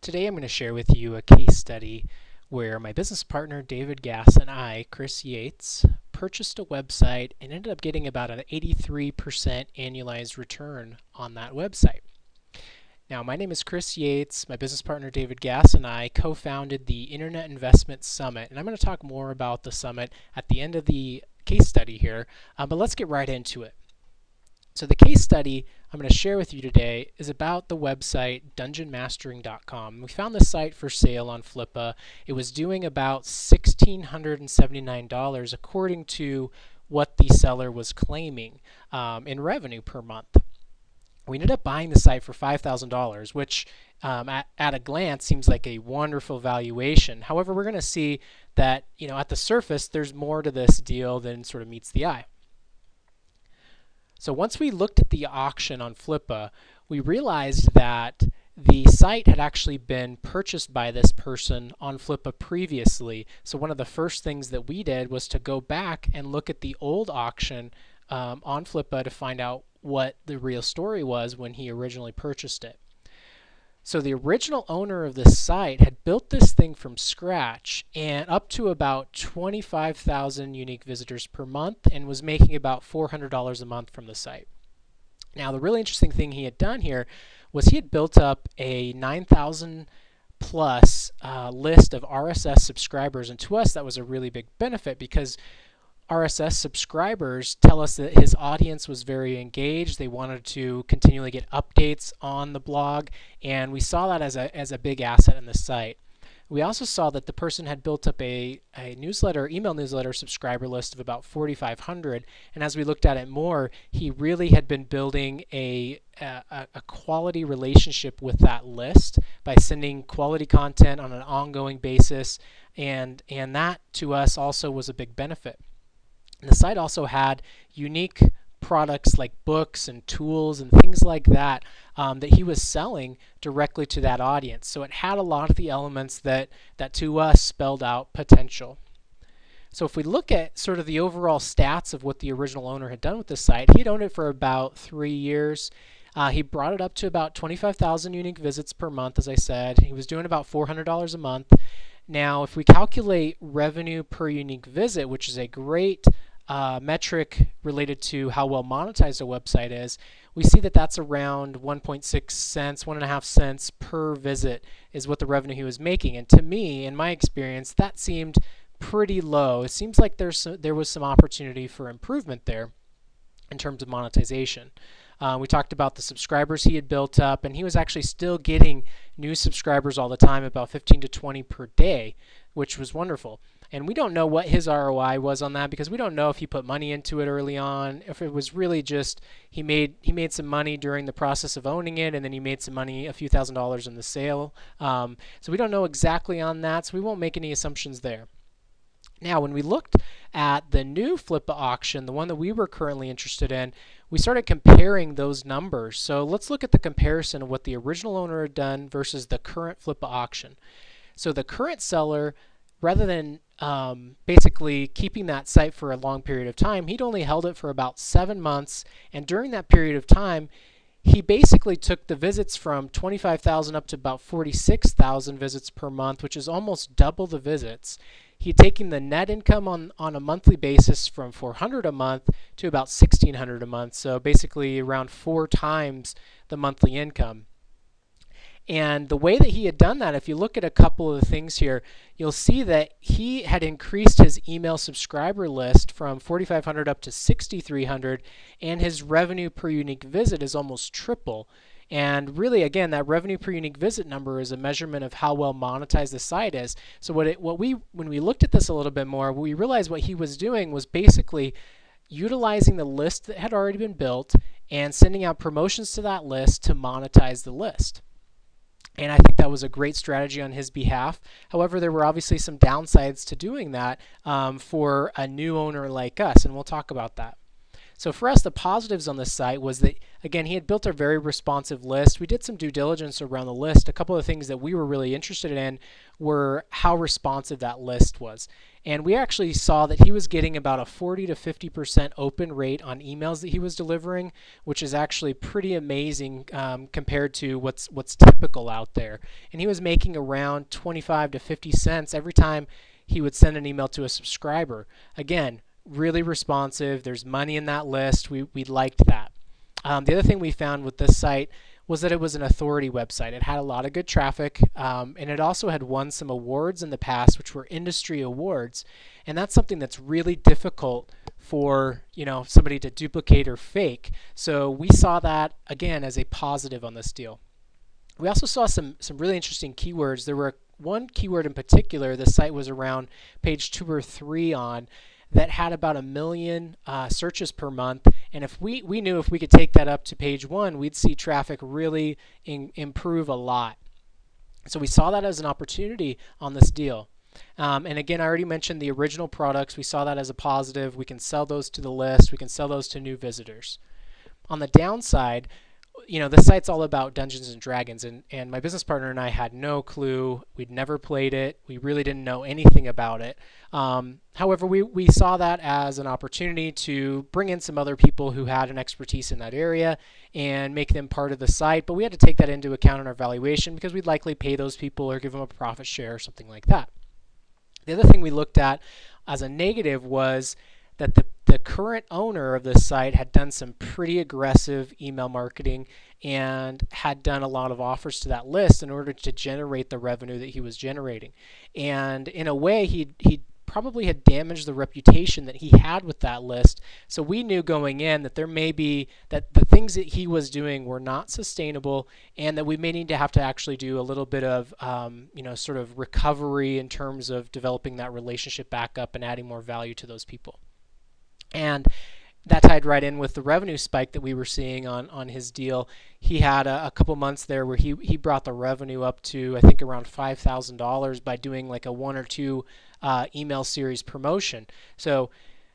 Today I'm going to share with you a case study where my business partner David Gass and I, Chris Yates, purchased a website and ended up getting about an 83% annualized return on that website. Now, my name is Chris Yates. My business partner David Gass and I co-founded the Internet Investment Summit, and I'm going to talk more about the summit at the end of the case study here, but let's get right into it. So the case study I'm going to share with you today is about the website dungeonmastering.com. We found this site for sale on Flippa. It was doing about $1,679 according to what the seller was claiming in revenue per month. We ended up buying the site for $5,000, which at a glance seems like a wonderful valuation. However, we're going to see that at the surface there's more to this deal than sort of meets the eye. So once we looked at the auction on Flippa, we realized that the site had actually been purchased by this person on Flippa previously. So one of the first things that we did was to go back and look at the old auction on Flippa to find out what the real story was when he originally purchased it. So the original owner of this site had built this thing from scratch and up to about 25,000 unique visitors per month and was making about $400 a month from the site. Now the really interesting thing he had done here was he had built up a 9,000 plus list of RSS subscribers, and to us that was a really big benefit because RSS subscribers tell us that his audience was very engaged. They wanted to continually get updates on the blog, and we saw that as a big asset in the site. We also saw that the person had built up a email newsletter subscriber list of about 4,500, and as we looked at it more, he really had been building a quality relationship with that list by sending quality content on an ongoing basis, and that to us also was a big benefit. And the site also had unique products like books and tools and things like that that he was selling directly to that audience. So it had a lot of the elements that to us spelled out potential. So if we look at sort of the overall stats of what the original owner had done with the site, he had owned it for about 3 years. He brought it up to about 25,000 unique visits per month, as I said. He was doing about $400 a month. Now, if we calculate revenue per unique visit, which is a great metric related to how well monetized a website is, we see that that's around 1.6 cents, 1.5 cents per visit is what the revenue he was making. And to me, in my experience, that seemed pretty low. It seems like there was some opportunity for improvement there in terms of monetization. We talked about the subscribers he had built up, and he was actually still getting new subscribers all the time, about 15 to 20 per day, which was wonderful. And we don't know what his ROI was on that because we don't know if he put money into it early on, if it was really just he made some money during the process of owning it, and then he made some money, a few $1,000s in the sale. So we don't know exactly on that, so we won't make any assumptions there. Now, when we looked at the new Flippa auction, the one that we were currently interested in, we started comparing those numbers. So let's look at the comparison of what the original owner had done versus the current Flippa auction. So the current seller, rather than basically keeping that site for a long period of time, he'd only held it for about 7 months, and during that period of time, he basically took the visits from 25,000 up to about 46,000 visits per month, which is almost double the visits. He'd taken the net income on a monthly basis from $400 a month to about $1,600 a month, so basically around 4 times the monthly income. And the way that he had done that, if you look at a couple of the things here, you'll see that he had increased his email subscriber list from 4,500 up to 6,300, and his revenue per unique visit is almost triple. And really, again, that revenue per unique visit number is a measurement of how well monetized the site is. So when we looked at this a little bit more, we realized what he was doing was basically utilizing the list that had already been built and sending out promotions to that list to monetize the list. And I think that was a great strategy on his behalf. However, there were obviously some downsides to doing that for a new owner like us, and we'll talk about that. So for us, the positives on this site was that, again, he had built a very responsive list. We did some due diligence around the list. A couple of things that we were really interested in were how responsive that list was. And we actually saw that he was getting about a 40 to 50% open rate on emails that he was delivering, which is actually pretty amazing compared to what's typical out there. And he was making around 25 to 50 cents every time he would send an email to a subscriber. Again, really responsive. There's money in that list. We liked that. The other thing we found with this site was that it was an authority website. It had a lot of good traffic, and it also had won some awards in the past, which were industry awards. And that's something that's really difficult for somebody to duplicate or fake. So we saw that again as a positive on this deal. We also saw some really interesting keywords. There were one keyword in particular the site was around page 2 or 3 on that had about 1 million searches per month. And if we knew if we could take that up to page 1, we'd see traffic really improve a lot. So we saw that as an opportunity on this deal. And again, I already mentioned the original products. We saw that as a positive. We can sell those to the list. We can sell those to new visitors. On the downside, the site's all about Dungeons and Dragons, and my business partner and I had no clue. We'd never played it. We really didn't know anything about it. However, we saw that as an opportunity to bring in some other people who had an expertise in that area and make them part of the site, but we had to take that into account in our valuation because we'd likely pay those people or give them a profit share or something like that. The other thing we looked at as a negative was that the current owner of this site had done some pretty aggressive email marketing and had done a lot of offers to that list in order to generate the revenue that he was generating. And in a way, he probably had damaged the reputation that he had with that list. So we knew going in that there may be that the things that he was doing were not sustainable, and that we may need to have to actually do a little bit of sort of recovery in terms of developing that relationship back up and adding more value to those people. And that tied right in with the revenue spike that we were seeing on his deal. He had a couple months there where he brought the revenue up to, I think, around $5,000 by doing like a 1 or 2 email series promotion. So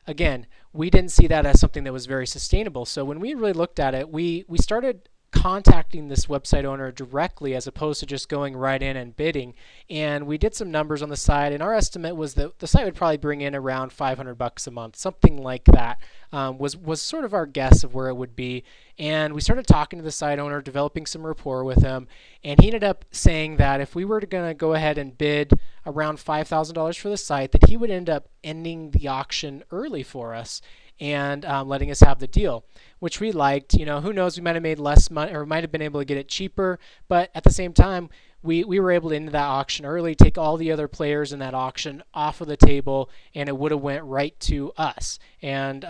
again, we didn't see that as something that was very sustainable. So when we really looked at it, we started contacting this website owner directly as opposed to just going right in and bidding. And we did some numbers on the side, and our estimate was that the site would probably bring in around $500 a month, something like that. Was sort of our guess of where it would be. And we started talking to the site owner, developing some rapport with him, and he ended up saying that if we were going to go ahead and bid around $5,000 for the site, that he would end up ending the auction early for us and letting us have the deal, which we liked. Who knows, we might have made less money or might have been able to get it cheaper, but at the same time, we were able to end that auction early, take all the other players in that auction off of the table, and it would have went right to us. And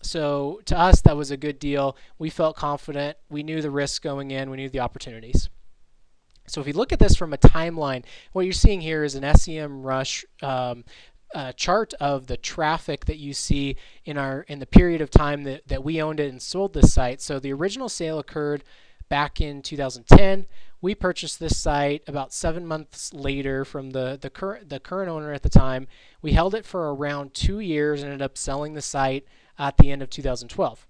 so to us, that was a good deal. We felt confident. We knew the risks going in. We knew the opportunities. So if you look at this from a timeline, what you're seeing here is an SEMrush chart of the traffic that you see in the period of time that we owned it and sold this site. So the original sale occurred back in 2010. We purchased this site about 7 months later from the current owner at the time. We held it for around 2 years and ended up selling the site at the end of 2012.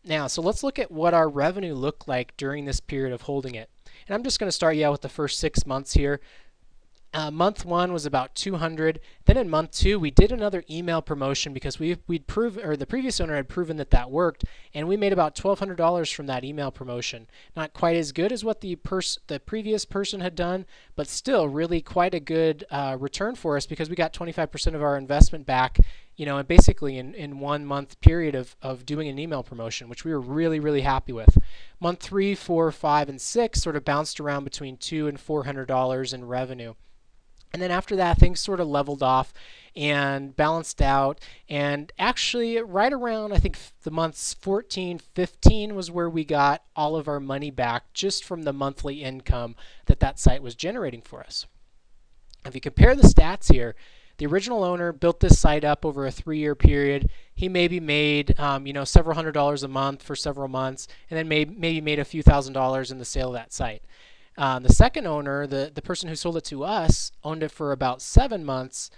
Now, so let's look at what our revenue looked like during this period of holding it. And I'm just going to start you out with the first 6 months here. Month 1 was about $200. Then in month 2, we did another email promotion because we'd proven, or the previous owner had proven that worked, and we made about $1,200 from that email promotion. Not quite as good as what the previous person had done, but still really quite a good return for us because we got 25% of our investment back, and basically in 1 month period of doing an email promotion, which we were really, really happy with. Month 3, 4, 5, and 6 sort of bounced around between $200 and $400 in revenue. And then after that, things sort of leveled off and balanced out. And actually, right around, I think, the months 14, 15 was where we got all of our money back just from the monthly income that site was generating for us. If you compare the stats here, the original owner built this site up over a 3-year period. He maybe made several $100s a month for several months, and then maybe made a few $1,000s in the sale of that site. The second owner, the person who sold it to us, owned it for about 7 months,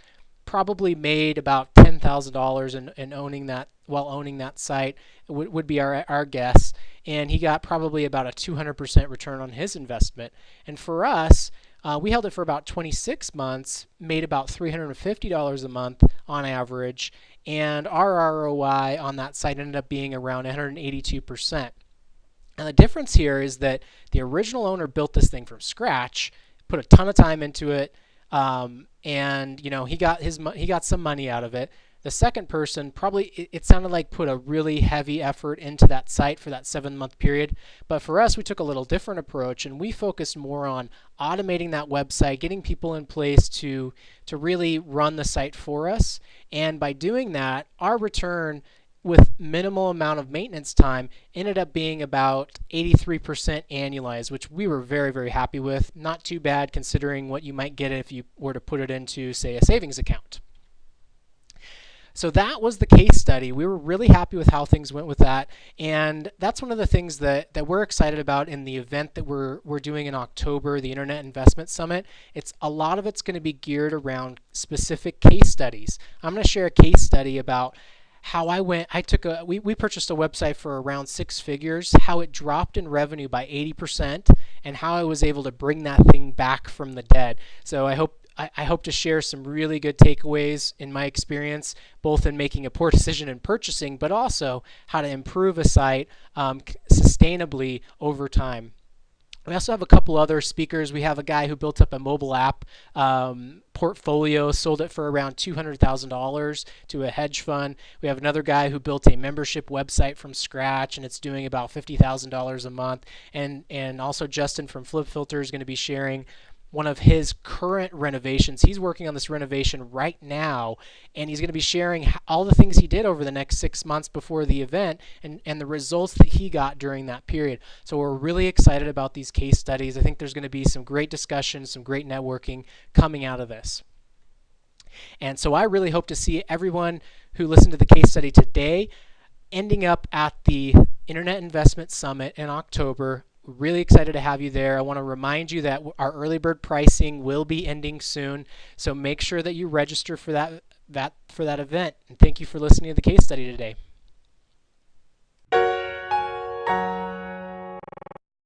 probably made about $10,000 in owning that while owning that site would be our guess, and he got probably about a 200% return on his investment. And for us, we held it for about 26 months, made about $350 a month on average, and our ROI on that site ended up being around 182%. And the difference here is that the original owner built this thing from scratch, put a ton of time into it, and he got some money out of it. The second person probably, it sounded like, put a really heavy effort into that site for that 7-month period. But for us, we took a little different approach, and we focused more on automating that website, getting people in place to really run the site for us. And by doing that, our return with minimal amount of maintenance time ended up being about 83% annualized, which we were very, very happy with. Not too bad considering what you might get if you were to put it into, say, a savings account. So that was the case study. We were really happy with how things went with that, and that's one of the things that we're excited about in the event that we're doing in October, the Internet Investment Summit. A lot of it's going to be geared around specific case studies. I'm going to share a case study about how we purchased a website for around 6 figures, how it dropped in revenue by 80%, and how I was able to bring that thing back from the dead. So I hope to share some really good takeaways in my experience, both in making a poor decision in purchasing, but also how to improve a site sustainably over time. We also have a couple other speakers. We have a guy who built up a mobile app portfolio, sold it for around $200,000 to a hedge fund. We have another guy who built a membership website from scratch, and it's doing about $50,000 a month. And also Justin from Flip Filter is going to be sharing one of his current renovations. He's working on this renovation right now, and he's going to be sharing all the things he did over the next 6 months before the event and the results that he got during that period. So we're really excited about these case studies. I think there's going to be some great discussions, some great networking coming out of this. And so I really hope to see everyone who listened to the case study today ending up at the Internet Investment Summit in October. Really excited to have you there. I want to remind you that our early bird pricing will be ending soon, so make sure that you register for that event. And thank you for listening to the case study today.